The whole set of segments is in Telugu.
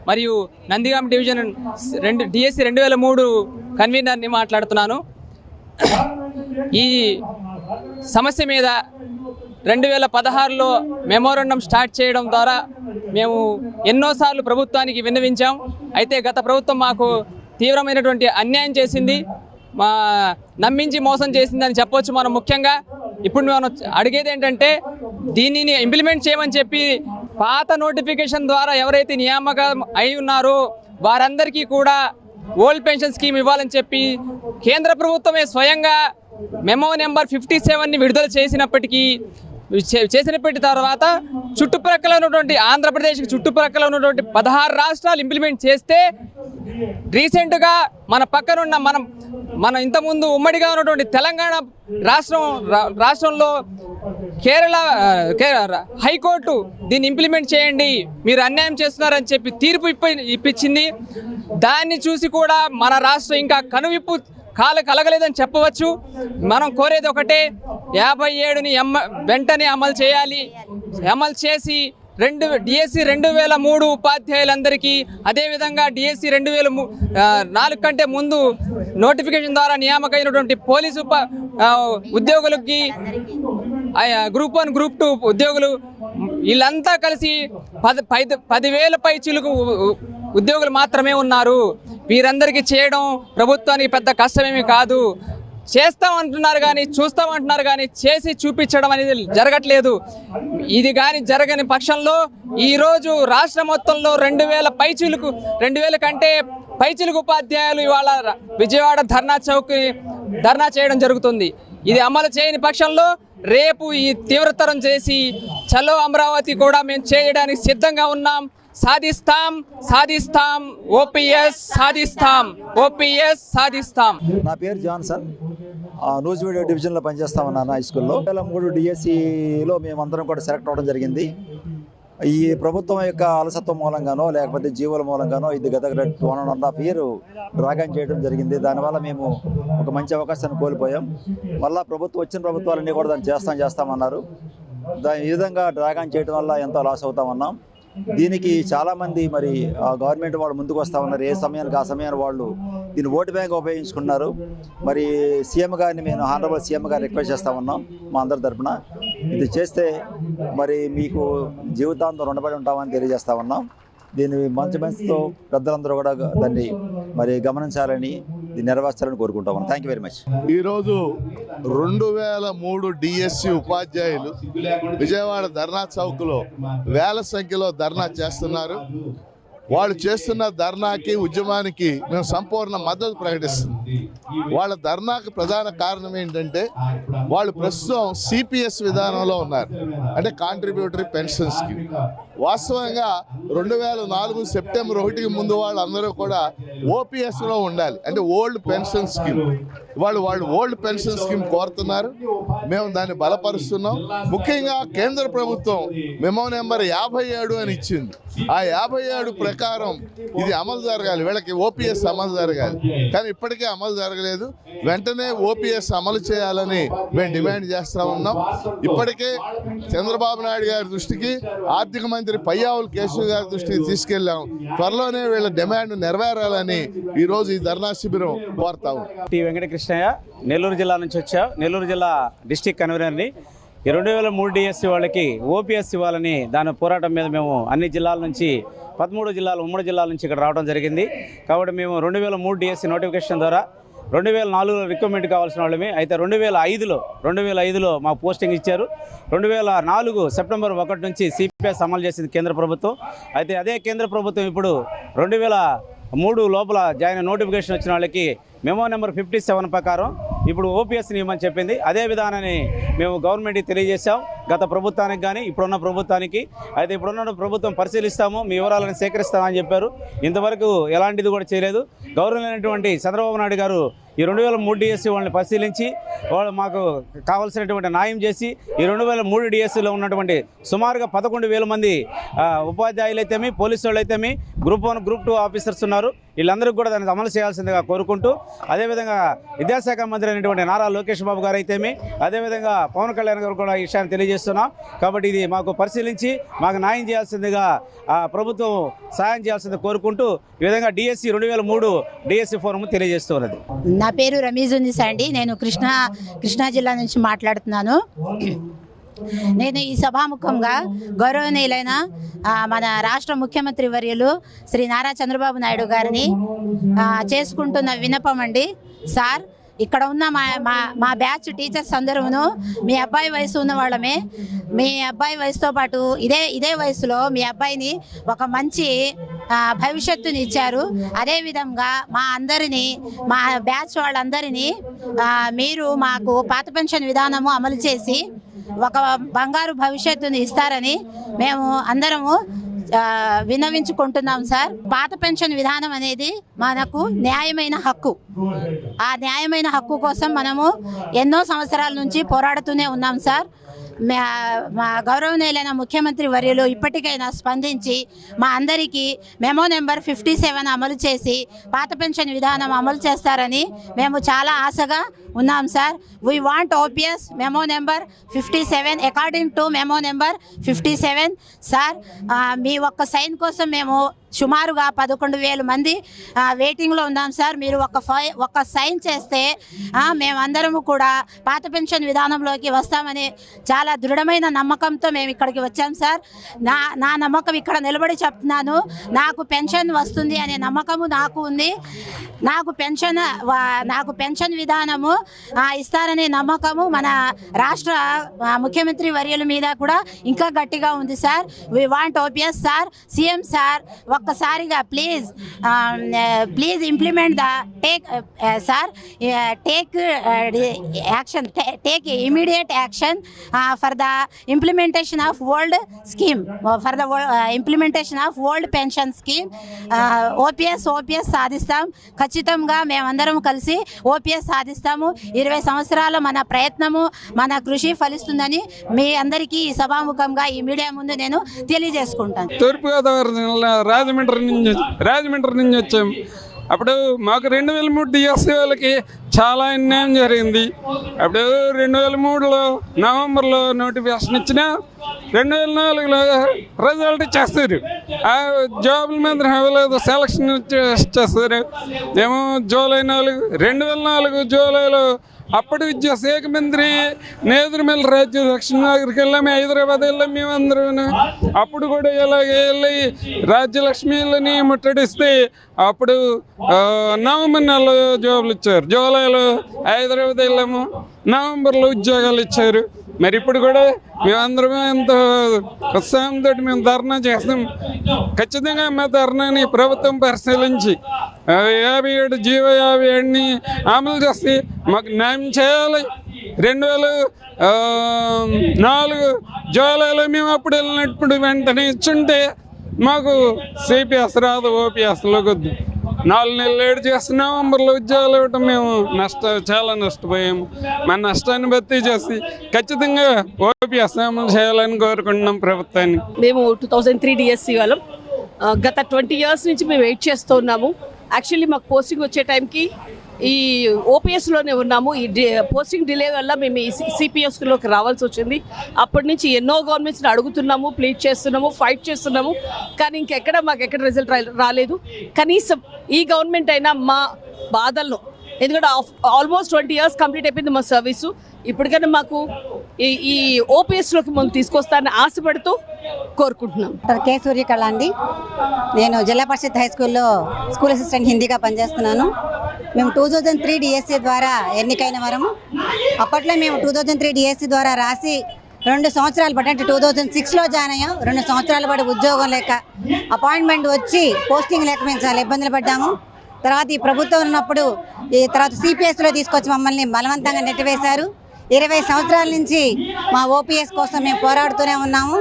మరియు నందిగామ డివిజన్ డిఎస్సి 2003 కన్వీనర్ని మాట్లాడుతున్నాను. ఈ సమస్య మీద 2016లో మెమోరాండం స్టార్ట్ చేయడం ద్వారా మేము ఎన్నోసార్లు ప్రభుత్వానికి విన్నవించాం. అయితే గత ప్రభుత్వం మాకు తీవ్రమైనటువంటి అన్యాయం చేసింది, నమ్మించి మోసం చేసిందని చెప్పొచ్చు. మనం ముఖ్యంగా ఇప్పుడు మనం అడిగేది ఏంటంటే దీనిని ఇంప్లిమెంట్ చేయమని చెప్పి పాత నోటిఫికేషన్ ద్వారా ఎవరైతే నియామకం అయి ఉన్నారో వారందరికీ కూడా ఓల్డ్ పెన్షన్ స్కీమ్ ఇవ్వాలని చెప్పి కేంద్ర ప్రభుత్వమే స్వయంగా మెమో నెంబర్ 57ని విడుదల చేసినప్పటి తర్వాత చుట్టుప్రక్కల ఉన్నటువంటి ఆంధ్రప్రదేశ్కి చుట్టుప్రక్కల ఉన్నటువంటి 16 రాష్ట్రాలు ఇంప్లిమెంట్ చేస్తే రీసెంట్గా మన పక్కనున్న మన ఇంతకుముందు ఉమ్మడిగా ఉన్నటువంటి తెలంగాణ రాష్ట్రంలో కేరళ హైకోర్టు దీన్ని ఇంప్లిమెంట్ చేయండి, మీరు అన్యాయం చేస్తున్నారని చెప్పి తీర్పు ఇప్పించింది. దాన్ని చూసి కూడా మన రాష్ట్రం ఇంకా కనువిప్పు కలగలేదని చెప్పవచ్చు. మనం కోరేది ఒకటే, 57ని వెంటనే అమలు చేయాలి. అమలు చేసి డిఎస్సి 2003 ఉపాధ్యాయులందరికీ, అదేవిధంగా డిఎస్సి 2004 కంటే ముందు నోటిఫికేషన్ ద్వారా నియామకమైనటువంటి పోలీసు ఉద్యోగులకి, గ్రూప్ 1 గ్రూప్ 2 ఉద్యోగులు వీళ్ళంతా కలిసి 10,000 పై చిలుకు ఉద్యోగులు మాత్రమే ఉన్నారు. వీరందరికీ చేయడం ప్రభుత్వానికి పెద్ద కష్టమేమీ కాదు. చేస్తామంటున్నారు కానీ, చూస్తామంటున్నారు కానీ చేసి చూపించడం అనేది జరగట్లేదు. ఇది కానీ జరగని పక్షంలో ఈరోజు రాష్ట్ర మొత్తంలో 2,000 కంటే పైచిలుకు ఉపాధ్యాయులు ఇవాళ విజయవాడ ధర్నా చేయడం జరుగుతుంది. ఇది అమలు చేయని పక్షంలో రేపు ఈ తీవ్రతరం చేసి చలో అమరావతి కూడా మేము చేయడానికి సిద్ధంగా ఉన్నాం. సాధిస్తాం ఓపీఎస్ సాధిస్తాం. నా పేరు జాన్సన్, నూజివీడు డివిజన్లో పనిచేస్తా ఉన్నాను హై స్కూల్లో. 2003 డిఎస్సిలో మేమందరం కూడా సెలెక్ట్ అవ్వడం జరిగింది. ఈ ప్రభుత్వం యొక్క అలసత్వం మూలంగానో లేకపోతే జీవుల మూలంగానో ఇది గత 1.5 year డ్రాగన్ చేయడం జరిగింది. దానివల్ల మేము ఒక మంచి అవకాశాన్ని కోల్పోయాం. మళ్ళీ వచ్చిన ప్రభుత్వాలన్నీ కూడా దాన్ని చేస్తామన్నారు. ఈ విధంగా డ్రాగన్ చేయడం వల్ల ఎంతో లాస్ అవుతామన్నాం. దీనికి చాలామంది మరి గవర్నమెంట్ వాళ్ళు ముందుకు వస్తూ ఉన్నారు. ఏ సమయానికి ఆ సమయాన్ని వాళ్ళు దీన్ని ఓటు బ్యాంక్ ఉపయోగించుకున్నారు. మరి సీఎం గారిని మేము హానరబుల్ సీఎం గారిని రిక్వెస్ట్ చేస్తూ ఉన్నాం మా అందరి తరఫున. ఇది చేస్తే మరి మీకు జీవితాంతం రుణపడి ఉంటామని తెలియజేస్తూ ఉన్నాం. దీన్ని మంచితో పెద్దలందరూ కూడా దాన్ని మరి గమనించాలని, దీన్ని నెరవేర్చాలని కోరుకుంటాం. Thank you very much. ఈరోజు 2003 డిఎస్సి ఉపాధ్యాయులు విజయవాడ ధర్నా చౌక్లో వేల సంఖ్యలో ధర్నా చేస్తున్నారు. వాళ్ళు చేస్తున్న ధర్నాకి, ఉద్యమానికి మేము సంపూర్ణ మద్దతు ప్రకటిస్తున్నాం. వాళ్ళ ధర్నాకి ప్రధాన కారణం ఏంటంటే వాళ్ళు ప్రస్తుతం సిపిఎస్ విధానంలో ఉన్నారు, అంటే కాంట్రిబ్యూటరీ పెన్షన్ స్కీమ్. వాస్తవంగా 2004 సెప్టెంబర్ 1కి ముందు వాళ్ళందరూ కూడా ఓపీఎస్లో ఉండాలి, అంటే ఓల్డ్ పెన్షన్ స్కీమ్. వాళ్ళు ఓల్డ్ పెన్షన్ స్కీమ్ కోరుతున్నారు. మేము దాన్ని బలపరుస్తున్నాం. ముఖ్యంగా కేంద్ర ప్రభుత్వం మెమో నెంబర్ 57 అని ఇచ్చింది. ఆ 57 ప్రకారం ఇది అమలు జరగాలి, వీళ్ళకి ఓపీఎస్ అమలు జరగాలి. కానీ ఇప్పటికే అమలు జరగలేదు. వెంటనే ఓపీఎస్ అమలు చేయాలని మేము డిమాండ్ చేస్తూ ఉన్నాం. ఇప్పటికే చంద్రబాబు నాయుడు గారి దృష్టికి, ఆర్థిక మంత్రి పయ్యావుల కేశవ్ గారి దృష్టికి తీసుకెళ్లాం. త్వరలోనే వీళ్ళ డిమాండ్ నెరవేరాలని ఈరోజు ఈ ధర్నా శిబిరం కోరుతాం. టి వెంకటకృష్ణయ్య, నెల్లూరు జిల్లా నుంచి వచ్చా. నెల్లూరు జిల్లా డిస్టిక్ కన్వీనర్ని. ఈ 2003 డిఎస్సి వాళ్ళకి ఓపీఎస్ ఇవ్వాలని దాని పోరాటం మీద మేము అన్ని జిల్లాల నుంచి 13 జిల్లాలు, ఉమ్మడి జిల్లాల నుంచి ఇక్కడ రావడం జరిగింది. కాబట్టి మేము 2003 డిఎస్సి నోటిఫికేషన్ ద్వారా 2004లో రిక్రూట్మెంట్ కావాల్సిన వాళ్ళమే. అయితే 2005లో మాకు పోస్టింగ్ ఇచ్చారు. 2004 సెప్టెంబర్ 1 నుంచి సిపిఎస్ అమలు చేసింది కేంద్ర ప్రభుత్వం. అయితే అదే కేంద్ర ప్రభుత్వం ఇప్పుడు 2003 లోపల జాయిన్ నోటిఫికేషన్ వచ్చిన వాళ్ళకి మెమో నెంబర్ 57 ప్రకారం ఇప్పుడు ఓపీఎస్ని ఇవ్వమని చెప్పింది. అదే విధానాన్ని మేము గవర్నమెంట్కి తెలియజేశాం, గత ప్రభుత్వానికి కానీ ఇప్పుడున్న ప్రభుత్వానికి. అయితే ఇప్పుడున్న ప్రభుత్వం పరిశీలిస్తాము, మీ వివరాలను సేకరిస్తామని చెప్పారు. ఇంతవరకు ఎలాంటిది కూడా చేయలేదు. గౌరవమైనటువంటి చంద్రబాబు నాయుడు గారు ఈ 2003 డిఎస్సి వాళ్ళని పరిశీలించి వాళ్ళు మాకు కావాల్సినటువంటి న్యాయం చేసి ఈ 2003 డిఎస్సిలో ఉన్నటువంటి సుమారుగా 11,000 మంది ఉపాధ్యాయులు అయితేమి, పోలీసు వాళ్ళు అయితేమి, గ్రూప్ 1, గ్రూప్ 2 ఆఫీసర్స్ ఉన్నారు. వీళ్ళందరూ కూడా దాన్ని అమలు చేయాల్సిందిగా కోరుకుంటూ, అదేవిధంగా విద్యాశాఖ మంత్రి అయినటువంటి నారా లోకేష్ బాబు గారు అయితేమి, అదేవిధంగా పవన్ కళ్యాణ్ గారు కూడా ఈ విషయాన్ని తెలియజేస్తున్నాం. కాబట్టి ఇది మాకు పరిశీలించి మాకు న్యాయం చేయాల్సిందిగా ప్రభుత్వం సహాయం చేయాల్సిందిగా కోరుకుంటూ ఈ విధంగా డిఎస్సి 2003 డిఎస్సి ఫోరం తెలియజేస్తున్నది. నా పేరు రమీజునిసా అండి. నేను కృష్ణా జిల్లా నుంచి మాట్లాడుతున్నాను. నేను ఈ సభాముఖంగా గౌరవనీయులైన మన రాష్ట్ర ముఖ్యమంత్రి వర్యులు శ్రీ నారా చంద్రబాబు నాయుడు గారిని చేసుకుంటున్న విన్నపం అండి. సార్, ఇక్కడ ఉన్న మా బ్యాచ్ టీచర్స్ అందరూను మీ అబ్బాయి వయసు ఉన్న వాళ్ళమే. మీ అబ్బాయి వయసుతో పాటు ఇదే వయసులో మీ అబ్బాయిని ఒక మంచి భవిష్యత్తుని ఇచ్చారు. అదేవిధంగా మా బ్యాచ్ వాళ్ళందరినీ మీరు మాకు పాత పెన్షన్ విధానము అమలు చేసి ఒక బంగారు భవిష్యత్తుని ఇస్తారని మేము అందరము విన్నవించుకుంటున్నాం సార్. పాత పెన్షన్ విధానం అనేది మనకు న్యాయమైన హక్కు. ఆ న్యాయమైన హక్కు కోసం మనము ఎన్నో సంవత్సరాల నుంచి పోరాడుతూనే ఉన్నాం సార్. మా గౌరవనీయులైన ముఖ్యమంత్రి వర్యులు ఇప్పటికైనా స్పందించి మా అందరికీ మెమో నెంబర్ 57 అమలు చేసి పాత పెన్షన్ విధానం అమలు చేస్తారని మేము చాలా ఆశగా ఉన్నాం sir. We want OPS memo number 57 according to memo number 57 sir. మీ ఒక్క సైన్ కోసం మేము సుమారుగా 11,000 మంది వెయిటింగ్లో ఉన్నాం సార్. మీరు ఒక్క సైన్ చేస్తే మేమందరము కూడా పాత పెన్షన్ విధానంలోకి వస్తామని చాలా దృఢమైన నమ్మకంతో మేము ఇక్కడికి వచ్చాం సార్. నా నమ్మకం ఇక్కడ నిలబడి చెప్తున్నాను. నాకు పెన్షన్ వస్తుంది అనే నమ్మకము నాకు ఉంది. నాకు పెన్షన్ విధానము ఇస్తారనే నమ్మకము మన రాష్ట్ర ముఖ్యమంత్రి వర్యుల మీద కూడా ఇంకా గట్టిగా ఉంది sir. We want OPS sir. CM sir, ఒక్కసారిగా please implement take immediate action for the implementation of old scheme, for the implementation of old pension scheme. OPS సాధిస్తాం ఖచ్చితంగా. మేమందరం కలిసి ఓపీఎస్ సాధిస్తాము. 20 సంవత్సరాల మన ప్రయత్నము, మన కృషి ఫలిస్తుందని మీ అందరికీ ఈ సభాముఖంగా ఈ మీడియా ముందు నేను తెలియజేసుకుంటాను. తూర్పుగోదావరి జిల్లా రాజమండ్రి నుంచి వచ్చాము. అప్పుడు మాకు 2003 డిఎస్సి వాళ్ళకి చాలా అన్యాయం జరిగింది. అప్పుడు 2003లో నవంబర్లో నోటిఫికేషన్ ఇచ్చిన 2004లో రిజల్ట్ ఇచ్చేస్తారు. ఆ జాబుల మీద అవ్వలేదు, సెలక్షన్ ఇచ్చేస్తారు. ఏమో జూలై 4, 2004 జూలైలో అప్పుడు విద్యాశాఖ మంత్రి నేదురుమల్లి రాజ్యలక్ష్మి దగ్గరికి వెళ్ళాము. హైదరాబాద్ వెళ్ళాం మేమందరూ. అప్పుడు కూడా ఇలాగే వెళ్ళి రాజ్యలక్ష్మిని ముట్టడిస్తే అప్పుడు నవంబర్ నెలలో జాబులు ఇచ్చారు. జూలైలో హైదరాబాద్ వెళ్ళాము, నవంబర్లో ఉద్యోగాలు ఇచ్చారు. మరి ఇప్పుడు కూడా మేమందరమే ఎంతో ఉత్సాహంతో మేము ధర్నా చేస్తాం. ఖచ్చితంగా మా ధర్నాని ప్రభుత్వం పరిశీలించి 57 జీవో 57ని అమలు చేసి మాకు న్యాయం చేయాలి. 2004 జూలైలో మేము అప్పుడు వెళ్ళినప్పుడు వెంటనే ఇచ్చుంటే మాకు సిపిఎస్ రాదు, ఓపీఎస్లోకి వద్దు. 4 నెలలు ఏడు చేసి నవంబర్లో ఉద్యోగాలు ఇవ్వటం మేము చాలా నష్టపోయాము. మన నష్టాన్ని భర్తీ చేసి ఖచ్చితంగా ఓపీఎస్ అమలు చేయాలని కోరుకుంటున్నాం ప్రభుత్వాన్ని. మేము 2003 డిఎస్సి వాళ్ళం. గత 20 years నుంచి మేము వెయిట్ చేస్తూ ఉన్నాము. యాక్చువల్లీ మాకు పోస్టింగ్ వచ్చే టైంకి ఈ ఓపీఎస్లోనే ఉన్నాము. ఈ పోస్టింగ్ డిలే వల్ల మేము ఈ సిపిఎస్లోకి రావాల్సి వచ్చింది. అప్పటి నుంచి ఎన్నో గవర్నమెంట్స్ని అడుగుతున్నాము, ప్లీడ్ చేస్తున్నాము, ఫైట్ చేస్తున్నాము. కానీ మాకు ఎక్కడ రిజల్ట్ రాలేదు. కనీసం ఈ గవర్నమెంట్ అయినా మా బాధలను, ఎందుకంటే ఆల్మోస్ట్ 20 years కంప్లీట్ అయిపోయింది మా సర్వీసు, ఇప్పటికైనా మాకు ఈ ఓపీఎస్లోకి మనం తీసుకొస్తారని ఆశపడుతూ కోరుకుంటున్నాం. కే సూర్యకళ అండి. నేను జిల్లా పరిషత్ హై స్కూల్లో స్కూల్ అసిస్టెంట్ హిందీగా పనిచేస్తున్నాను. మేము 2003 డిఎస్సి ద్వారా ఎన్నికైన వరము. అప్పట్లో మేము 2003 డిఎస్సి ద్వారా రాసి 2 సంవత్సరాలు పట్టి, అంటే 2006లో జాయిన్ అయ్యాం. 2 సంవత్సరాలు పడి ఉద్యోగం లేక, అపాయింట్మెంట్ వచ్చి పోస్టింగ్ లేక మేము చాలా ఇబ్బందులు పడ్డాము. తర్వాత ఈ ప్రభుత్వం ఉన్నప్పుడు తర్వాత సిపిఎస్లో తీసుకొచ్చి మమ్మల్ని బలవంతంగా నెట్టివేశారు. 20 సంవత్సరాల నుంచి మా ఓపీఎస్ కోసం మేము పోరాడుతూనే ఉన్నాము.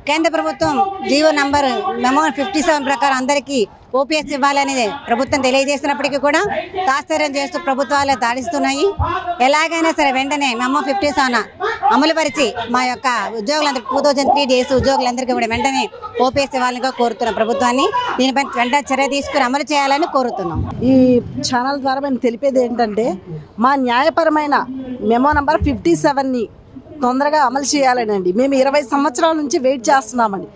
కేంద్ర ప్రభుత్వం జీవో నంబర్ మెమో 57 ప్రకారం అందరికీ ఓపీఎస్ ఇవ్వాలని ప్రభుత్వం తెలియజేసినప్పటికీ కూడా తాత్సర్యం చేస్తూ ప్రభుత్వాలు దాడిస్తున్నాయి. ఎలాగైనా సరే వెంటనే మెమో 57 అమలుపరిచి మా యొక్క ఉద్యోగులందరూ 2003 డిఎస్సి ఉద్యోగులందరికీ కూడా వెంటనే ఓపీఎస్ ఇవ్వాలని కోరుతున్నాం. ప్రభుత్వాన్ని దీనిపై వెంటనే చర్య తీసుకుని అమలు చేయాలని కోరుతున్నాం. ఈ ఛానల్ ద్వారా మేము తెలిపేది ఏంటంటే మా న్యాయపరమైన మెమో నంబర్ 57ని తొందరగా అమలు చేయాలనండి. మేము 20 సంవత్సరాల నుంచి వెయిట్ చేస్తున్నామండి.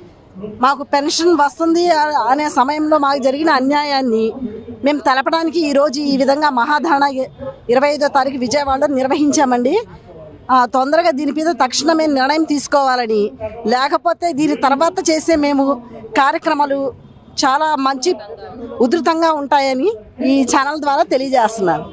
మాకు పెన్షన్ వస్తుంది అనే సమయంలో మాకు జరిగిన అన్యాయాన్ని మేము తెలపడానికి ఈరోజు ఈ విధంగా మహాధరణ 25వ తారీఖు విజయవాడలో నిర్వహించామండి. తొందరగా దీని మీద తక్షణమే నిర్ణయం తీసుకోవాలని, లేకపోతే దీని తర్వాత చేసే మేము కార్యక్రమాలు చాలా మంచి ఉధృతంగా ఉంటాయని ఈ ఛానల్ ద్వారా తెలియజేస్తున్నాను.